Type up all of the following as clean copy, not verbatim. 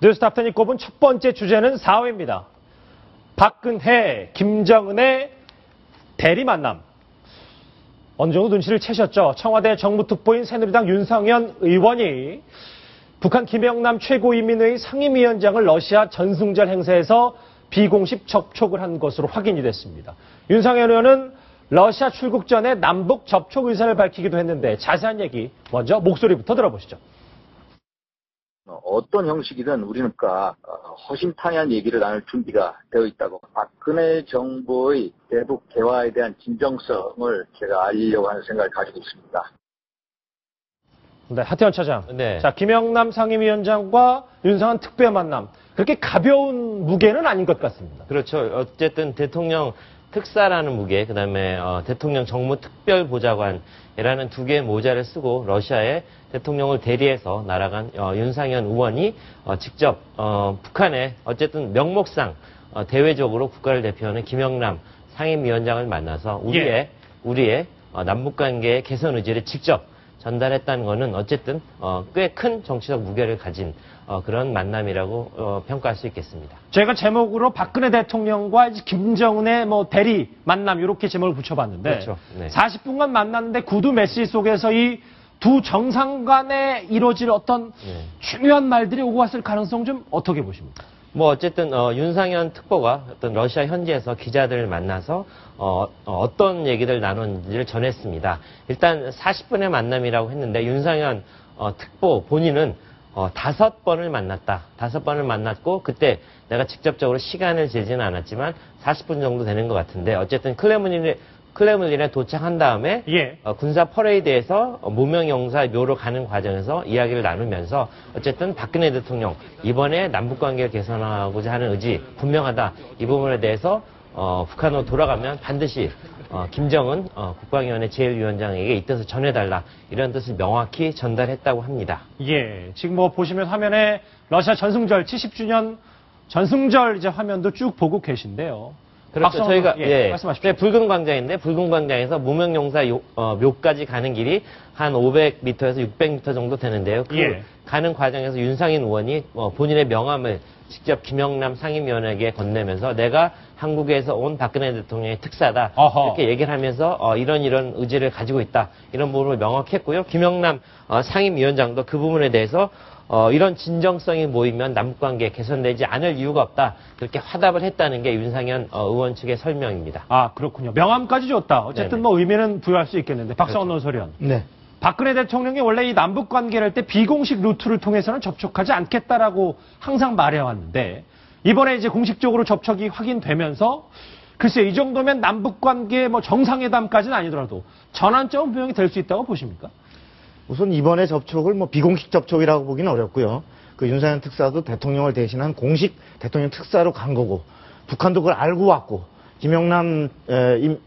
뉴스탑10이 꼽은 첫 번째 주제는 4회입니다. 박근혜, 김정은의 대리 만남. 어느 정도 눈치를 채셨죠. 청와대 정무특보인 새누리당 윤상현 의원이 북한 김영남 최고인민회의 상임위원장을 러시아 전승절 행사에서 비공식 접촉을 한 것으로 확인이 됐습니다. 윤상현 의원은 러시아 출국 전에 남북 접촉 의사를 밝히기도 했는데 자세한 얘기 먼저 목소리부터 들어보시죠. 어떤 형식이든 우리는 허심탄회한 얘기를 나눌 준비가 되어 있다고. 박근혜 정부의 대북 개화에 대한 진정성을 제가 알리려고 하는 생각을 가지고 있습니다. 네, 하태원 차장. 네. 자, 김영남 상임위원장과 윤상현 특배 만남. 그렇게 가벼운 무게는 아닌 것 같습니다. 그렇죠. 어쨌든 대통령 특사라는 무게, 그다음에 대통령 정무특별보좌관이라는 두 개의 모자를 쓰고 러시아에 대통령을 대리해서 날아간 윤상현 의원이 직접 북한에 어쨌든 명목상 대외적으로 국가를 대표하는 김영남 상임위원장을 만나서 우리의 남북관계의 개선 의지를 직접 전달했다는 것은 어쨌든 꽤 큰 정치적 무게를 가진 그런 만남이라고 평가할 수 있겠습니다. 저희가 제목으로 박근혜 대통령과 김정은의 대리 만남 이렇게 제목을 붙여봤는데 그렇죠. 네. 40분간 만났는데 구두 메시지 속에서 이 두 정상 간에 이루어질 어떤 중요한 말들이 오고 갔을 가능성 좀 어떻게 보십니까? 어쨌든 윤상현 특보가 어떤 러시아 현지에서 기자들을 만나서 어떤 얘기를 나눴는지를 전했습니다. 일단 40분의 만남이라고 했는데 윤상현 특보 본인은 5번을 만났다. 5번을 만났고 그때 내가 직접적으로 시간을 재지는 않았지만 40분 정도 되는 것 같은데 어쨌든 크레물린에 도착한 다음에 군사 퍼레이드에서 무명영사 묘로 가는 과정에서 이야기를 나누면서 어쨌든 박근혜 대통령 이번에 남북관계를 개선하고자 하는 의지 분명하다. 이 부분에 대해서 북한으로 돌아가면 반드시 김정은 국방위원회 제1위원장에게 이 뜻을 전해달라. 이런 뜻을 명확히 전달했다고 합니다. 예, 지금 보시면 화면에 러시아 전승절 70주년 전승절 이제 화면도 쭉 보고 계신데요. 그렇죠. 저희가 말씀하십시오. 붉은 광장인데 붉은 광장에서 무명용사 묘까지 가는 길이 한 500m에서 600m 정도 되는데요. 가는 과정에서 윤상현 의원이 본인의 명함을 직접 김영남 상임위원에게 건네면서 내가 한국에서 온 박근혜 대통령의 특사다. 이렇게 얘기를 하면서 이런 의지를 가지고 있다. 이런 부분을 명확히 했고요. 김영남 상임위원장도 그 부분에 대해서 이런 진정성이 모이면 남북관계 개선되지 않을 이유가 없다. 그렇게 화답을 했다는 게 윤상현 의원 측의 설명입니다. 아, 그렇군요. 명함까지 줬다. 어쨌든 의미는 부여할 수 있겠는데. 박상원 논설위원. 네. 박근혜 대통령이 원래 이 남북관계를 할 때 비공식 루트를 통해서는 접촉하지 않겠다라고 항상 말해왔는데 이번에 이제 공식적으로 접촉이 확인되면서 글쎄 이 정도면 남북관계 정상회담까지는 아니더라도 전환점은 분명히 될 수 있다고 보십니까? 우선 이번에 접촉을 비공식 접촉이라고 보기는 어렵고요. 그 윤상현 특사도 대통령을 대신한 공식 대통령 특사로 간 거고 북한도 그걸 알고 왔고 김영남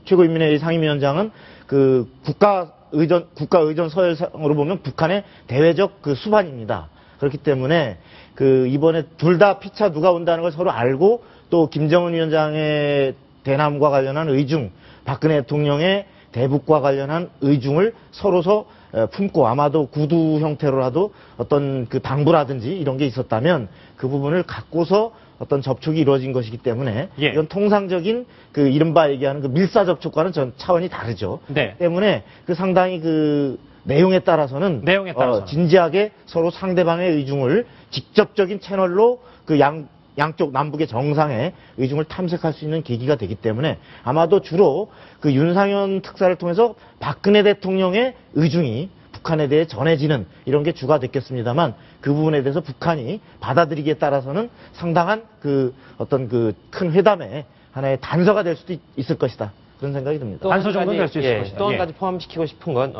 최고인민회의 상임위원장은 그 국가의전 서열상으로 보면 북한의 대외적 그 수반입니다. 그렇기 때문에 그 이번에 둘 다 피차 누가 온다는 걸 서로 알고 또 김정은 위원장의 대남과 관련한 의중, 박근혜 대통령의 대북과 관련한 의중을 서로서 품고 아마도 구두 형태로라도 어떤 그 당부라든지 이런 게 있었다면 그 부분을 갖고서 어떤 접촉이 이루어진 것이기 때문에 이건 통상적인 그 이른바 얘기하는 그 밀사 접촉과는 전 차원이 다르죠. 때문에 그 상당히 그 내용에 따라서는 진지하게 서로 상대방의 의중을 직접적인 채널로 그 양쪽 남북의 정상의 의중을 탐색할 수 있는 계기가 되기 때문에 아마도 주로 그 윤상현 특사를 통해서 박근혜 대통령의 의중이 북한에 대해 전해지는 이런 게 주가 됐겠습니다만 그 부분에 대해서 북한이 받아들이기에 따라서는 상당한 그 어떤 그 큰 회담의 하나의 단서가 될 수도 있을 것이다. 그런 생각이 듭니다. 단서 정도는 될 수 있을 것이다. 또 한 가지 포함시키고 싶은 건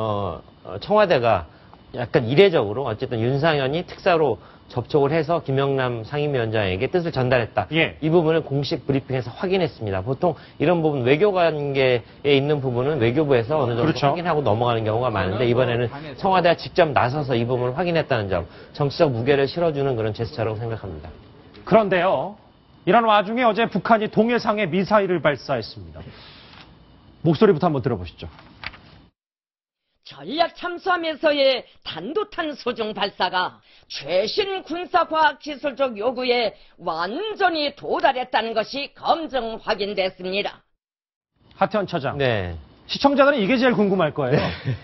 청와대가 약간 이례적으로 어쨌든 윤상현이 특사로 접촉을 해서 김영남 상임위원장에게 뜻을 전달했다. 이 부분을 공식 브리핑에서 확인했습니다. 보통 이런 부분 외교관계에 있는 부분은 외교부에서 어느 정도 확인하고 넘어가는 경우가 많은데 이번에는 청와대가 직접 나서서 이 부분을 확인했다는 점 정치적 무게를 실어주는 그런 제스처라고 생각합니다. 그런데요. 이런 와중에 어제 북한이 동해상에 미사일을 발사했습니다. 목소리부터 한번 들어보시죠. 전략 참수함에서의 단도탄 소중 발사가 최신 군사과학 기술적 요구에 완전히 도달했다는 것이 검증 확인됐습니다. 하태원 처장. 네. 시청자들은 이게 제일 궁금할 거예요.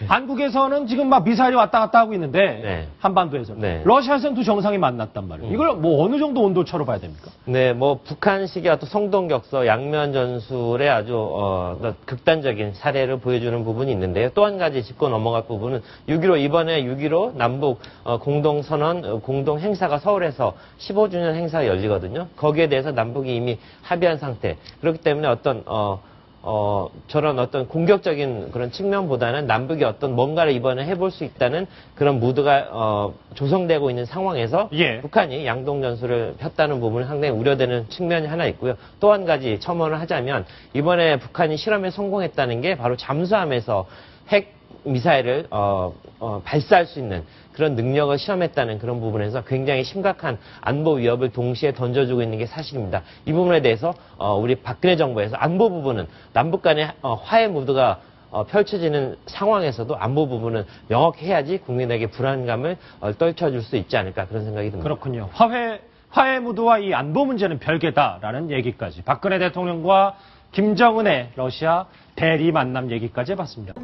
한국에서는 지금 막 미사일이 왔다 갔다 하고 있는데 네. 한반도에서 네. 러시아에서는 두 정상이 만났단 말이에요. 이걸 뭐 어느 정도 온도차로 봐야 됩니까? 네, 뭐 북한식의 어떤 성동격서 양면 전술의 아주 극단적인 사례를 보여주는 부분이 있는데요. 또 한 가지 짚고 넘어갈 부분은 6.15 이번에 6.15 남북 공동선언 공동 행사가 서울에서 15주년 행사가 열리거든요. 거기에 대해서 남북이 이미 합의한 상태. 그렇기 때문에 저런 어떤 공격적인 그런 측면보다는 남북이 어떤 뭔가를 이번에 해볼 수 있다는 그런 무드가 조성되고 있는 상황에서 예. 북한이 양동전술을 폈다는 부분은 상당히 우려되는 측면이 하나 있고요. 또 한 가지 첨언을 하자면 이번에 북한이 실험에 성공했다는 게 바로 잠수함에서 핵 미사일을 발사할 수 있는 그런 능력을 시험했다는 그런 부분에서 굉장히 심각한 안보 위협을 동시에 던져주고 있는 게 사실입니다. 이 부분에 대해서 우리 박근혜 정부에서 안보 부분은 남북 간의 화해 무드가 펼쳐지는 상황에서도 안보 부분은 명확히 해야지 국민에게 불안감을 떨쳐줄 수 있지 않을까 그런 생각이 듭니다. 그렇군요. 화해 무드와 이 안보 문제는 별개다라는 얘기까지 박근혜 대통령과 김정은의 러시아 대리 만남 얘기까지 해봤습니다.